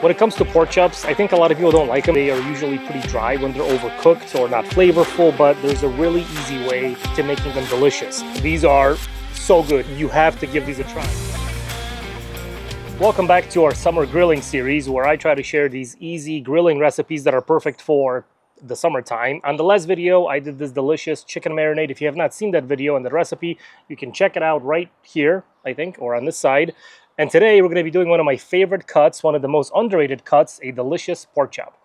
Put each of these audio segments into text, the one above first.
When it comes to pork chops, I think a lot of people don't like them. They are usually pretty dry when they're overcooked or not flavorful, but there's a really easy way to making them delicious. These are so good. You have to give these a try. Welcome back to our summer grilling series, where I try to share these easy grilling recipes that are perfect for the summertime. On the last video, I did this delicious chicken marinade. If you have not seen that video and the recipe, you can check it out right here, I think, or on this side. And today we're going to be doing one of my favorite cuts, one of the most underrated cuts, a delicious pork chop.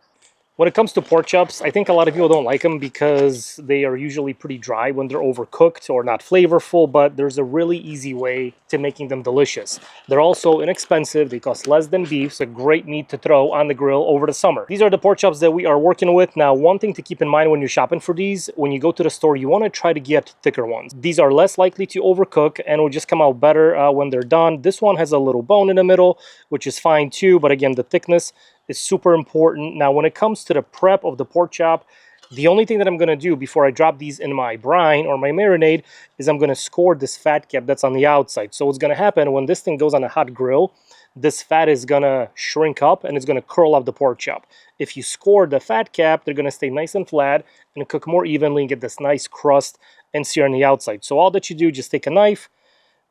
When it comes to pork chops, I think a lot of people don't like them because they are usually pretty dry when they're overcooked or not flavorful, but there's a really easy way to making them delicious. They're also inexpensive, they cost less than beef, so great meat to throw on the grill over the summer. These are the pork chops that we are working with. Now, one thing to keep in mind when you're shopping for these, when you go to the store, you want to try to get thicker ones. These are less likely to overcook and will just come out better when they're done. This one has a little bone in the middle, which is fine too, but again, the thickness is super important. Now, when it comes to the prep of the pork chop, the only thing that I'm going to do before I drop these in my brine or my marinade is I'm going to score this fat cap that's on the outside. So what's going to happen when this thing goes on a hot grill, this fat is going to shrink up and it's going to curl up the pork chop. If you score the fat cap, they're going to stay nice and flat and cook more evenly and get this nice crust and sear on the outside. So all that you do, just take a knife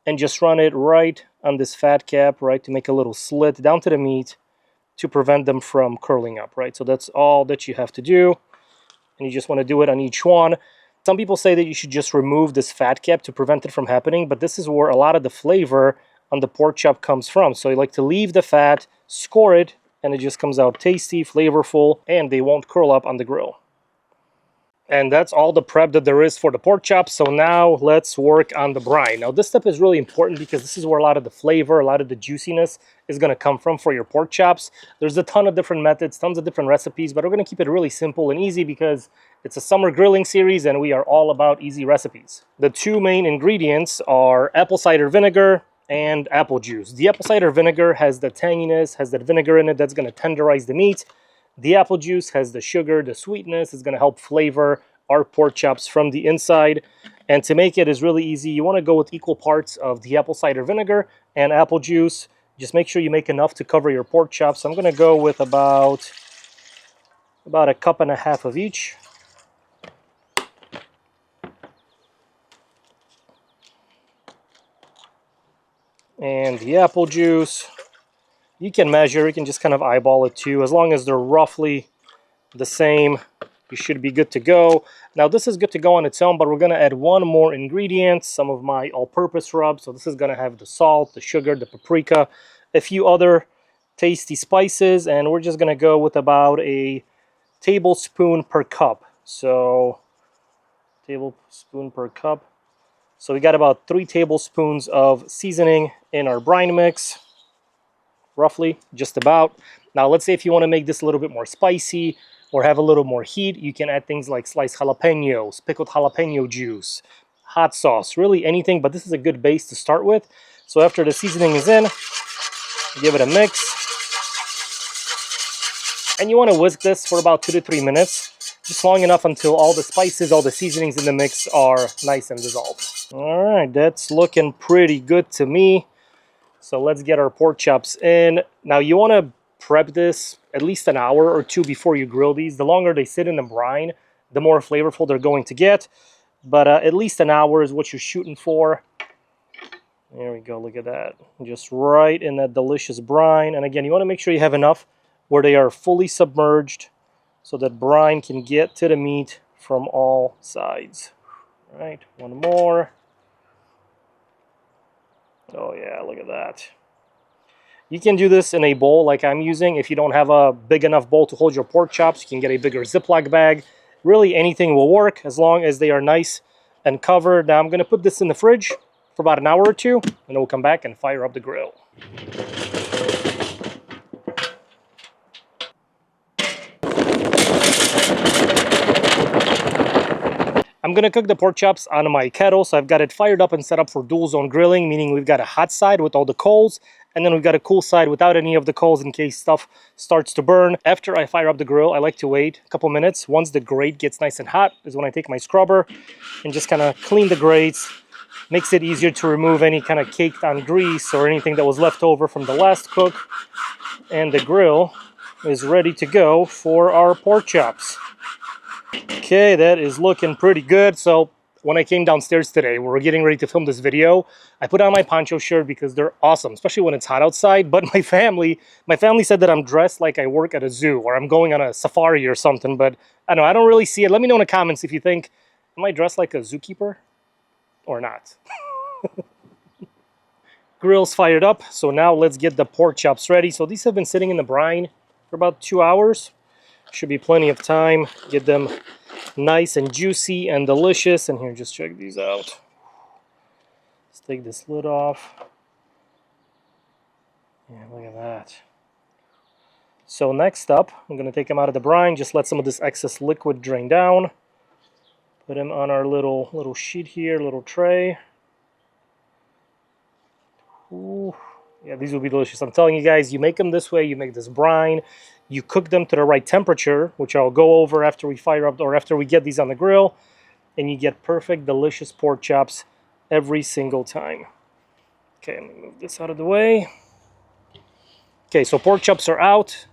and just run it right on this fat cap, right, to make a little slit down to the meat, to prevent them from curling up, right? So that's all that you have to do, and you just want to do it on each one. Some people say that you should just remove this fat cap to prevent it from happening, but this is where a lot of the flavor on the pork chop comes from. So you like to leave the fat, score it, and it just comes out tasty, flavorful, and they won't curl up on the grill. And that's all the prep that there is for the pork chop. So now let's work on the brine. Now this step is really important because this is where a lot of the flavor, a lot of the juiciness is going to come from for your pork chops. There's a ton of different methods, tons of different recipes, but we're going to keep it really simple and easy because it's a summer grilling series and we are all about easy recipes. The two main ingredients are apple cider vinegar and apple juice. The apple cider vinegar has the tanginess, has that vinegar in it that's going to tenderize the meat. The apple juice has the sugar, the sweetness. Is going to help flavor our pork chops from the inside. And to make it is really easy. You want to go with equal parts of the apple cider vinegar and apple juice. Just make sure you make enough to cover your pork chops. So I'm going to go with about a cup and a half of each. And the apple juice, you can measure, you can just kind of eyeball it too. As long as they're roughly the same, you should be good to go. Now this is good to go on its own, but we're going to add one more ingredient, some of my all-purpose rub. So this is going to have the salt, the sugar, the paprika, a few other tasty spices, and we're just going to go with about a tablespoon per cup. So tablespoon per cup. So we got about 3 tablespoons of seasoning in our brine mix. Roughly, just about. Now let's say if you want to make this a little bit more spicy or have a little more heat, you can add things like sliced jalapenos, pickled jalapeno juice, hot sauce, really anything, but this is a good base to start with. So after the seasoning is in, give it a mix. And you want to whisk this for about 2 to 3 minutes, just long enough until all the spices, all the seasonings in the mix are nice and dissolved. All right, that's looking pretty good to me. So let's get our pork chops in. Now you want to prep this at least an hour or two before you grill these. The longer they sit in the brine, the more flavorful they're going to get. But at least an hour is what you're shooting for. There we go, look at that. Just right in that delicious brine. And again, you want to make sure you have enough where they are fully submerged so that brine can get to the meat from all sides. All right, one more. Oh yeah, look at that. You can do this in a bowl like I'm using. If you don't have a big enough bowl to hold your pork chops, you can get a bigger Ziploc bag. Really anything will work as long as they are nice and covered. Now I'm going to put this in the fridge for about an hour or two, and then we'll come back and fire up the grill. I'm going to cook the pork chops on my kettle, so I've got it fired up and set up for dual zone grilling, meaning we've got a hot side with all the coals, and then we've got a cool side without any of the coals in case stuff starts to burn. After I fire up the grill, I like to wait a couple minutes. Once the grate gets nice and hot is when I take my scrubber and just kind of clean the grates, Makes it easier to remove any kind of caked on grease or anything that was left over from the last cook. And the grill is ready to go for our pork chops. Okay, that is looking pretty good. So when I came downstairs today, we were getting ready to film this video, I put on my poncho shirt because they're awesome, especially when it's hot outside. But my family said that I'm dressed like I work at a zoo or I'm going on a safari or something. But I don't know, I don't really see it. Let me know in the comments if you think, am I dressed like a zookeeper or not? Grill's fired up, so now let's get the pork chops ready. So these have been sitting in the brine for about 2 hours. Should be plenty of time. Get them nice and juicy and delicious. And here, just check these out. Let's take this lid off. Yeah, look at that. So next up, I'm going to take them out of the brine. Just let some of this excess liquid drain down. Put them on our little sheet here, little tray. Ooh. Yeah, these will be delicious. I'm telling you guys, you make them this way, you make this brine, you cook them to the right temperature, which I'll go over after we fire up or after we get these on the grill, and you get perfect, delicious pork chops every single time. Okay, let me move this out of the way. Okay, so pork chops are out.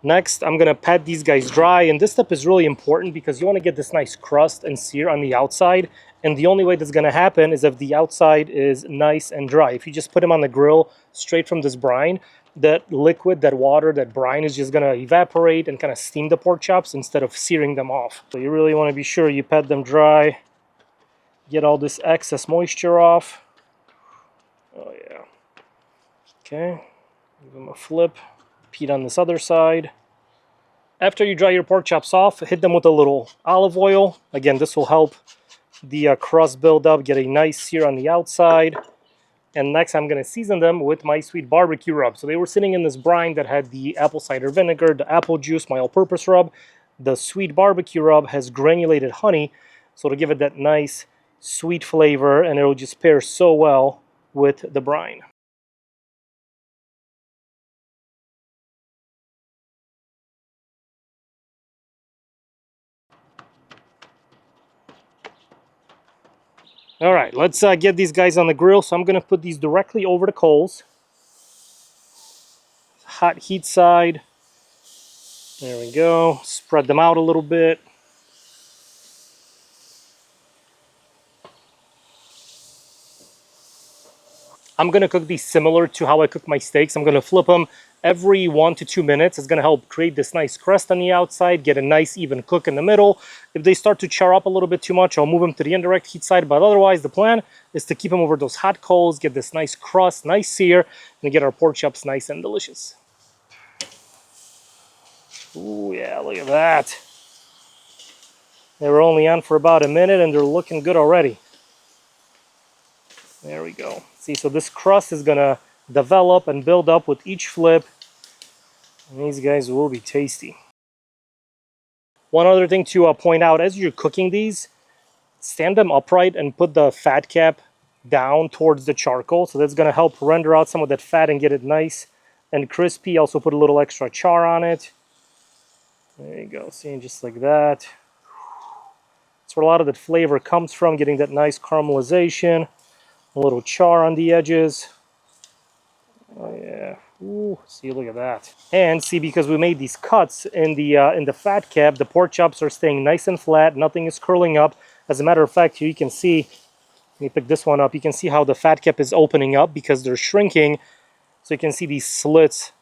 Next, I'm gonna pat these guys dry, and this step is really important because you want to get this nice crust and sear on the outside, and the only way that's gonna happen is if the outside is nice and dry. If you just put them on the grill straight from this brine, that liquid, that water, that brine is just gonna evaporate and kind of steam the pork chops instead of searing them off. So you really want to be sure you pat them dry, get all this excess moisture off. Oh yeah. Okay, give them a flip. Repeat on this other side. After you dry your pork chops off, hit them with a little olive oil. Again, this will help the crust build up, get a nice sear on the outside. And next, I'm going to season them with my sweet barbecue rub. So they were sitting in this brine that had the apple cider vinegar, the apple juice, my all-purpose rub. The sweet barbecue rub has granulated honey, so to give it that nice sweet flavor, and it will just pair so well with the brine. All right, let's get these guys on the grill. So I'm going to put these directly over the coals. Hot heat side. There we go. Spread them out a little bit. I'm going to cook these similar to how I cook my steaks. I'm going to flip them every 1 to 2 minutes. It's going to help create this nice crust on the outside, get a nice even cook in the middle. If they start to char up a little bit too much, I'll move them to the indirect heat side. But otherwise, the plan is to keep them over those hot coals, get this nice crust, nice sear, and get our pork chops nice and delicious. Ooh, yeah, look at that. They were only on for about a minute, and they're looking good already. There we go. See, so this crust is gonna develop and build up with each flip, and these guys will be tasty. One other thing to point out, as you're cooking these, stand them upright and put the fat cap down towards the charcoal, so that's gonna help render out some of that fat and get it nice and crispy. Also put a little extra char on it. There you go, see, just like that. That's where a lot of that flavor comes from, getting that nice caramelization. A little char on the edges. Oh yeah. Ooh, see, look at that. And see, because we made these cuts in the fat cap, the pork chops are staying nice and flat. Nothing is curling up. As a matter of fact, here you can see, let me pick this one up. You can see how the fat cap is opening up because they're shrinking. So you can see these slits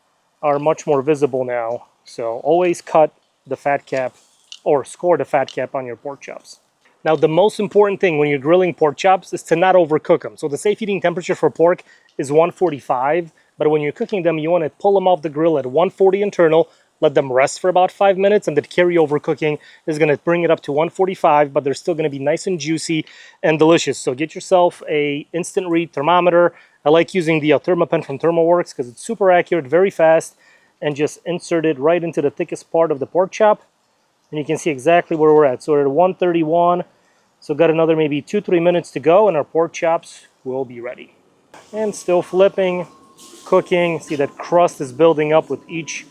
are much more visible now. So always cut the fat cap or score the fat cap on your pork chops. Now, the most important thing when you're grilling pork chops is to not overcook them. So the safe eating temperature for pork is 145, but when you're cooking them, you want to pull them off the grill at 140 internal, let them rest for about 5 minutes, and the carryover cooking is going to bring it up to 145, but they're still going to be nice and juicy and delicious. So get yourself a instant read thermometer. I like using the Thermapen from ThermoWorks because it's super accurate, very fast, and just insert it right into the thickest part of the pork chop. And you can see exactly where we're at. So we're at 131. So got another maybe 2-3 minutes to go, and our pork chops will be ready. And still flipping, cooking. See that crust is building up with each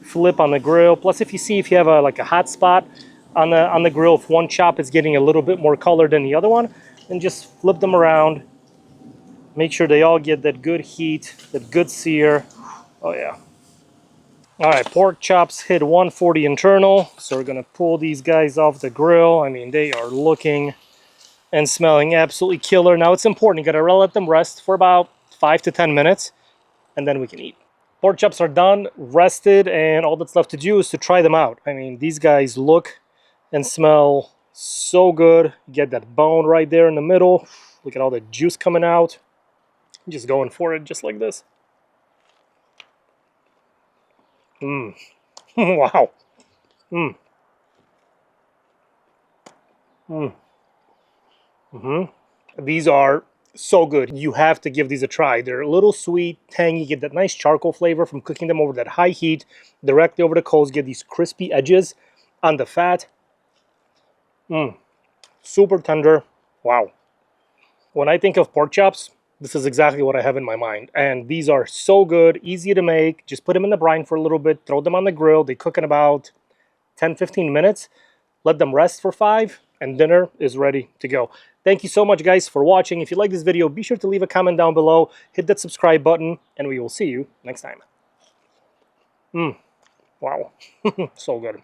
flip on the grill. Plus, if you have like a hot spot on the grill, if one chop is getting a little bit more color than the other one, and just flip them around. Make sure they all get that good heat, that good sear. Oh yeah. All right, pork chops hit 140 internal, so we're gonna pull these guys off the grill. I mean, they are looking and smelling absolutely killer. Now it's important, you gotta let them rest for about 5 to 10 minutes, and then we can eat. Pork chops are done, rested, and all that's left to do is to try them out. I mean, these guys look and smell so good. You get that bone right there in the middle. Look at all the juice coming out. Just going for it just like this. Mmm. Wow. Mmm. Mmm. Mm-hmm. These are so good. You have to give these a try. They're a little sweet, tangy. You get that nice charcoal flavor from cooking them over that high heat, directly over the coals. Get these crispy edges on the fat. Mmm. Super tender. Wow. When I think of pork chops, this is exactly what I have in my mind. And these are so good, easy to make. Just put them in the brine for a little bit, throw them on the grill. They cook in about 10-15 minutes. Let them rest for 5, and dinner is ready to go. Thank you so much, guys, for watching. If you like this video, be sure to leave a comment down below, hit that subscribe button, and we will see you next time. Wow. So good.